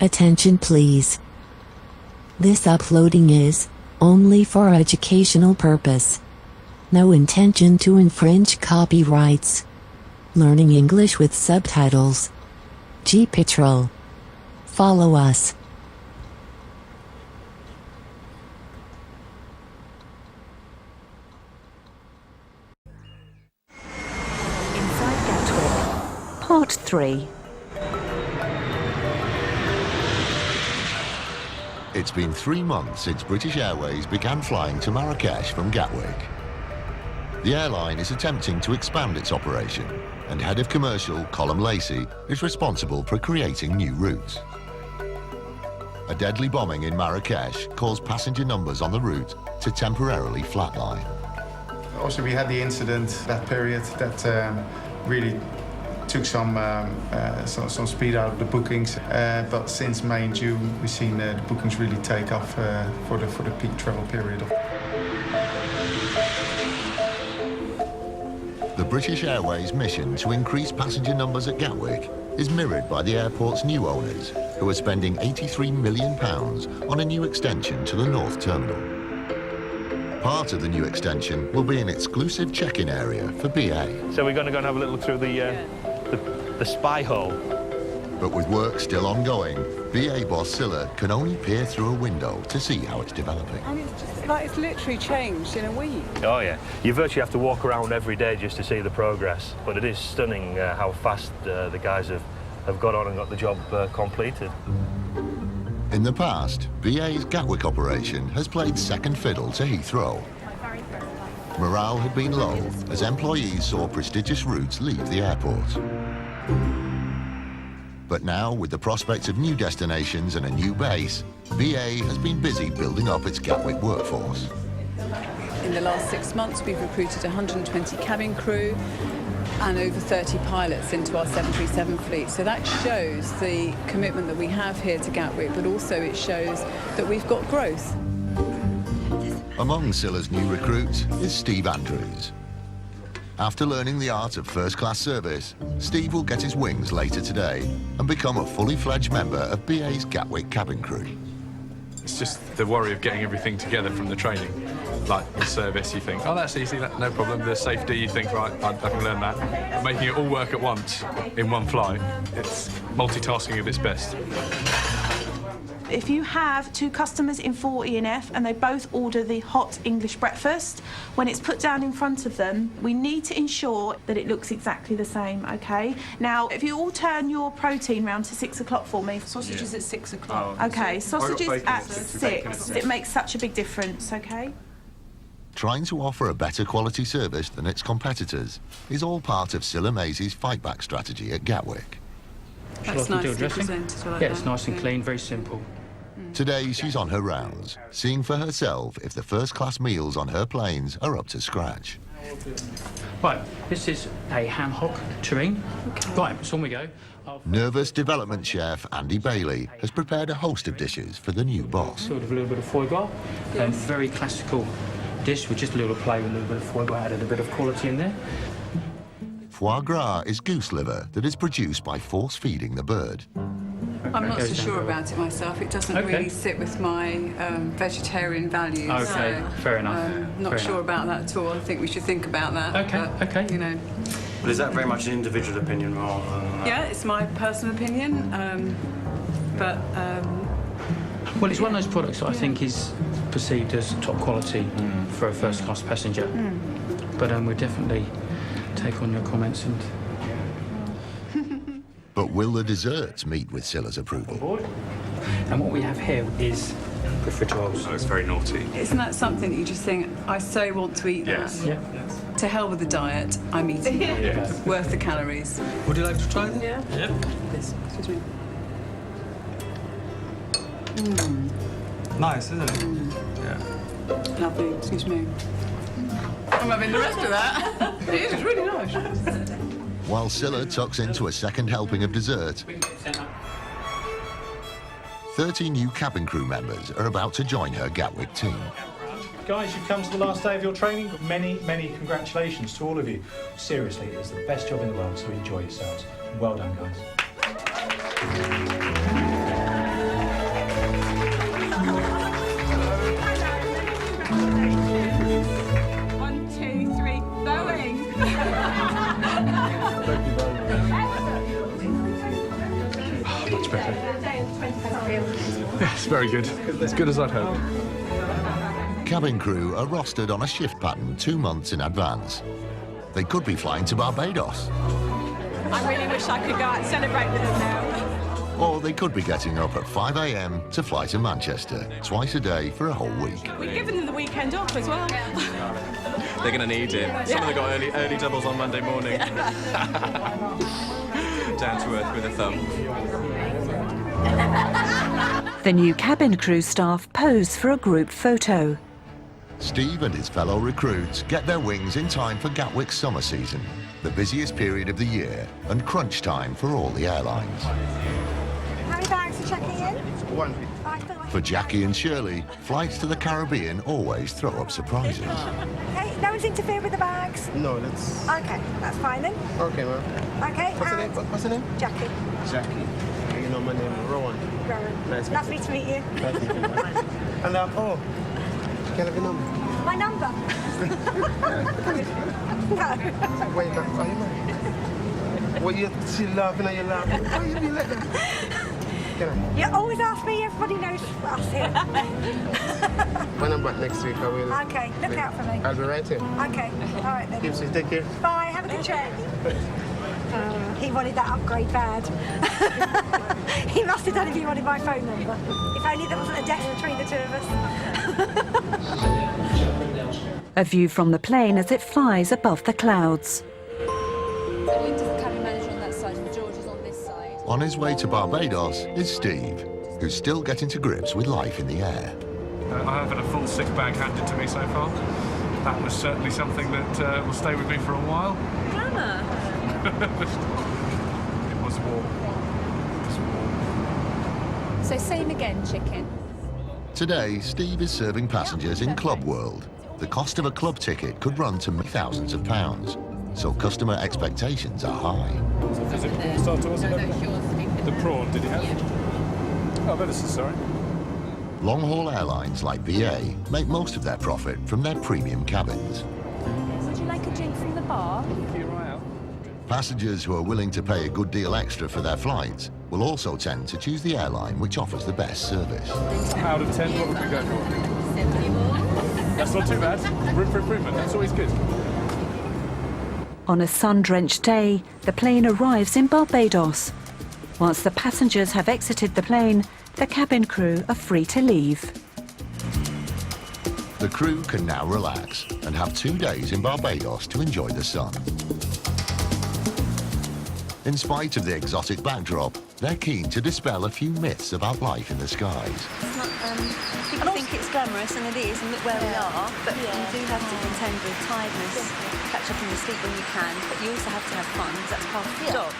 Attention please. This uploading is only for educational purpose. No intention to infringe copyrights. Learning English with subtitles. GPITRAL. Follow us. Inside Gatwick, Part 3. It's been 3 months since British Airways began flying to Marrakesh from Gatwick. The airline is attempting to expand its operation, and Head of Commercial Colm Lacey is responsible for creating new routes. A deadly bombing in Marrakesh caused passenger numbers on the route to temporarily flatline. Also, we had the incident that period that really took some speed out of the bookings. But since May and June, we've seen the bookings really take off for the peak travel period. The British Airways mission to increase passenger numbers at Gatwick is mirrored by the airport's new owners, who are spending £83 million on a new extension to the North Terminal. Part of the new extension will be an exclusive check-in area for BA. So we're going to go and have a little look through the spy hole. But with work still ongoing, BA boss Scylla can only peer through a window to see how it's developing. And it's just like it's literally changed in a week. Oh yeah, you virtually have to walk around every day just to see the progress. But it is stunning how fast the guys have got on and got the job completed. In the past, BA's Gatwick operation has played second fiddle to Heathrow. Morale had been low as employees saw prestigious routes leave the airport. But now, with the prospect of new destinations and a new base, BA has been busy building up its Gatwick workforce. In the last 6 months, we've recruited 120 cabin crew and over 30 pilots into our 737 fleet. So that shows the commitment that we have here to Gatwick, but also it shows that we've got growth. Among Scylla's new recruits is Steve Andrews. After learning the art of first-class service, Steve will get his wings later today and become a fully fledged member of BA's Gatwick cabin crew. It's just the worry of getting everything together from the training. Like the service, you think, oh, that's easy, no problem. The safety, you think, right, I can learn that. But making it all work at once, in one flight, it's multitasking at its best. If you have 2 customers in 4E&F and they both order the hot English breakfast, when it's put down in front of them, we need to ensure that it looks exactly the same, OK? Now, if you all turn your protein round to 6 o'clock for me. Sausages at 6 o'clock. Oh, OK, sausages at 6. It makes such a big difference, OK? Trying to offer a better quality service than its competitors is all part of Scylla Maisie's fight-back strategy at Gatwick. That's nicely presented. Like it's nice and clean, very simple. Today, she's on her rounds, seeing for herself if the first-class meals on her planes are up to scratch. Right, this is a ham hock terrine. Okay. Right, so on we go. Nervous development chef Andy Bailey has prepared a host of dishes for the new boss. Sort of a little bit of foie gras, and very classical dish with just a little play with a little bit of foie gras, added a bit of quality in there. Foie gras is goose liver that is produced by force-feeding the bird. I'm not so sure about it myself. It doesn't really sit with my vegetarian values. Okay, so, fair enough. Not sure about that at all. I think we should think about that. Okay. You know. But is that very much an individual opinion rather than... Yeah, it's my personal opinion. Well, it's one of those products that I think is perceived as top quality for a first-class passenger. But we'll definitely take on your comments and... But will the desserts meet with Scylla's approval? And what we have here is profiteroles. Oh, it's very naughty. Isn't that something that you just think, I so want to eat that? Yeah. To hell with the diet, I'm eating it. It's worth the calories. Would you like to try this? Yeah. This, excuse me. Nice, isn't it? Yeah. Lovely, excuse me. I'm having the rest of that. It is really nice. While Scylla tucks into a second helping of dessert, 30 new cabin crew members are about to join her Gatwick team. Guys, you've come to the last day of your training. Many, many congratulations to all of you. Seriously, it's the best job in the world, so enjoy yourselves. Well done, guys. Much better. Yes, very good. As good as I'd hoped. Cabin crew are rostered on a shift pattern 2 months in advance. They could be flying to Barbados. I really wish I could go out and celebrate with them now. Or they could be getting up at 5 a.m. to fly to Manchester twice a day for a whole week. We've given them the weekend off as well. They're going to need it. Some of them got early doubles on Monday morning. Down to earth with a thumb. The new cabin crew staff pose for a group photo. Steve and his fellow recruits get their wings in time for Gatwick's summer season, the busiest period of the year and crunch time for all the airlines. How many bags are checking in? One. For Jackie and Shirley, flights to the Caribbean always throw up surprises. Okay, no one's interfered with the bags? No, that's... Okay, that's fine then. Okay, ma'am. Okay, What's her name? What's her name? Jackie. Jackie. You know my name, Rowan. Rowan. Nice. Lovely to meet you. Nice to meet you. And oh, can I have your number? My number? No. Wait, are you married? Well, you're still laughing and you're laughing. Why you be like that? You always ask me, everybody knows us here. When I'm back next week, I will... Okay, look out for me. I'll be right here. Okay, all right then. Keep safe, take care. Bye, have a good trip. He wanted that upgrade bad. He must have done if he wanted my phone number. If only there wasn't a desk between the two of us. A view from the plane as it flies above the clouds. On his way to Barbados is Steve, who's still getting to grips with life in the air. I haven't had a full sick bag handed to me so far. That was certainly something that will stay with me for a while. Glamour. It was warm. So same again, chicken. Today, Steve is serving passengers in Club World. The cost of a club ticket could run to thousands of pounds, so customer expectations are high. Is it prawn starter, wasn't it? The prawn, did you have? Oh, very sorry. Long-haul airlines like BA make most of their profit from their premium cabins. Would you like a drink from the bar? Passengers who are willing to pay a good deal extra for their flights will also tend to choose the airline which offers the best service. Out of 10, what would we go for? That's not too bad. Room for improvement, that's always good. On a sun-drenched day, the plane arrives in Barbados. Once the passengers have exited the plane, the cabin crew are free to leave. The crew can now relax and have 2 days in Barbados to enjoy the sun. In spite of the exotic backdrop, they're keen to dispel a few myths about life in the skies. It's not, people think it's glamorous, and it is, and look where we are, but you do have to contend with tiredness, catch up in your sleep when you can, but you also have to have fun, because that's part of the job.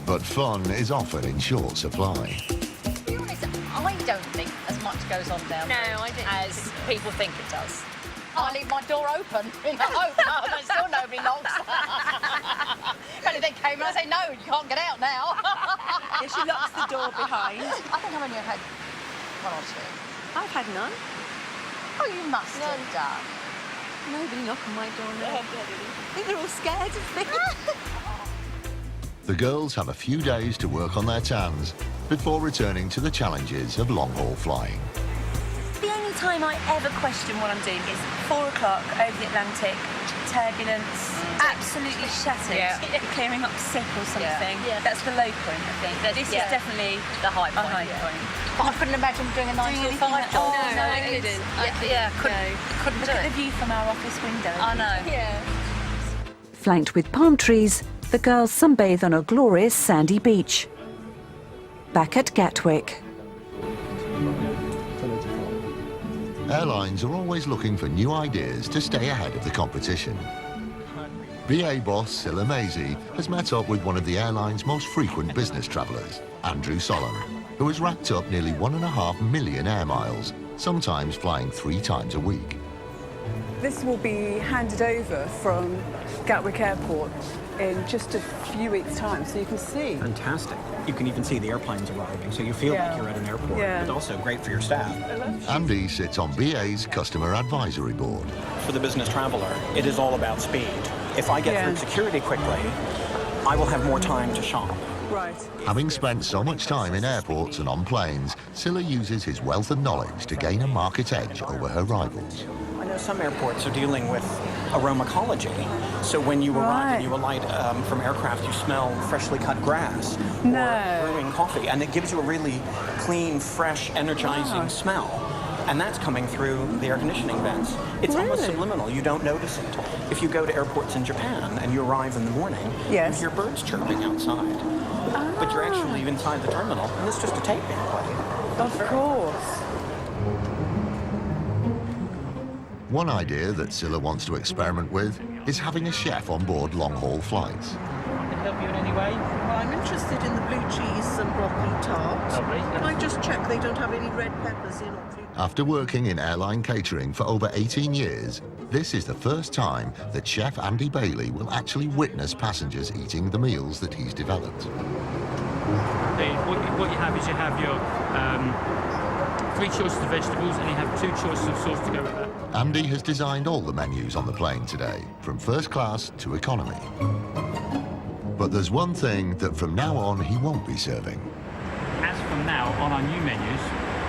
But fun is often in short supply. To be honest, I don't think as much goes on down there as people think it does. I leave my door open in the hope that still nobody knocks. If anything came in, I say, no, you can't get out now. Yeah, she locks the door behind. I think I've only had one or two. I've had none. Oh, you must have done. Nobody knock on my door now. I think they're all scared of me. The girls have a few days to work on their tans before returning to the challenges of long-haul flying. The only time I ever question what I'm doing is 4 o'clock over the Atlantic, turbulence, absolutely shattered. Clearing up sick or something. That's the low point, I think. This is definitely the high point. But I couldn't imagine doing a 9 to 5 job. No, I couldn't. Couldn't do Look at it. the view from our office window. I know. Flanked with palm trees, the girls sunbathe on a glorious sandy beach. Back at Gatwick. Airlines are always looking for new ideas to stay ahead of the competition. BA boss Silla Maisie has met up with one of the airline's most frequent business travellers, Andrew Solon, who has racked up nearly 1.5 million air miles, sometimes flying 3 times a week. This will be handed over from Gatwick Airport in just a few weeks' time, so you can see. Fantastic. You can even see the airplanes arriving, so you feel like you're at an airport. But also great for your staff. Andy sits on BA's Customer Advisory Board. For the business traveller, it is all about speed. If I get through security quickly, I will have more time to shop. Right. Having spent so much time in airports and on planes, Scylla uses his wealth of knowledge to gain a market edge over her rivals. I know some airports are dealing with aromacology, so when you arrive and you alight from aircraft, you smell freshly cut grass or brewing coffee, and it gives you a really clean, fresh, energizing smell. And that's coming through the air conditioning vents. It's almost subliminal. You don't notice it. If you go to airports in Japan and you arrive in the morning, you hear birds chirping outside. But you're actually inside the terminal, and it's just a tape being played. Of course. One idea that Scylla wants to experiment with is having a chef on board long-haul flights. Can I help you in any way? Well, I'm interested in the blue cheese and broccoli tart. Lovely. Can I just check they don't have any red peppers in or blue? After working in airline catering for over 18 years, this is the first time that Chef Andy Bailey will actually witness passengers eating the meals that he's developed. What you have is you have your 3 choices of vegetables and you have 2 choices of sauce to go with that. Andy has designed all the menus on the plane today, from first class to economy. But there's one thing that from now on he won't be serving. As from now, on our new menus,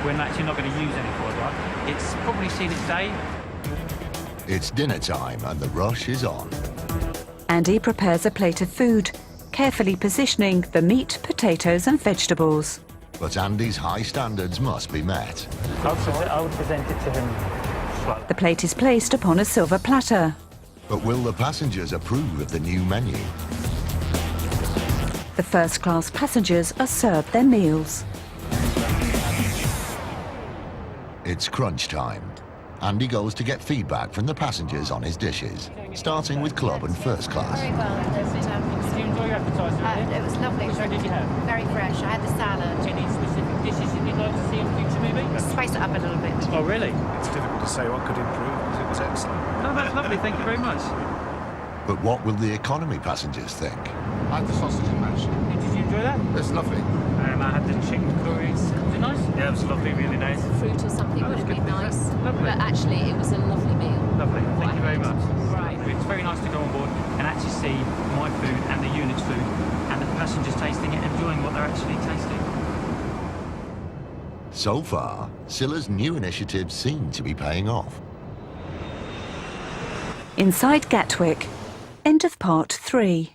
we're actually not going to use any foie gras. It's probably seen its day. It's dinner time and the rush is on. Andy prepares a plate of food, carefully positioning the meat, potatoes and vegetables. But Andy's high standards must be met. I would present it to him. The plate is placed upon a silver platter. But will the passengers approve of the new menu? The first-class passengers are served their meals. It's crunch time. Andy goes to get feedback from the passengers on his dishes, starting with club and first class. Very well. Did you enjoy your appetizer? It was lovely. Which one did you have? Very fresh. I had the salad. Any specific dishes that you'd like to see in future, maybe? Spice it up a little bit. Oh, really? It's difficult to say what could improve, because it was excellent. No, that's lovely. Thank you very much. But what will the economy passengers think? I had the sausage and mash. Did you enjoy that? It's lovely. I had the chicken curries. Was it nice? Yeah, it was lovely, really nice. Fruit or something would have been nice. Lovely. But actually, it was a lovely meal. Lovely. Thank you very much. Right. It's very nice to go on board and actually see my food and the unit's food and the passengers tasting it, enjoying what they're actually tasting. So far, Scylla's new initiatives seem to be paying off. Inside Gatwick. End of part 3.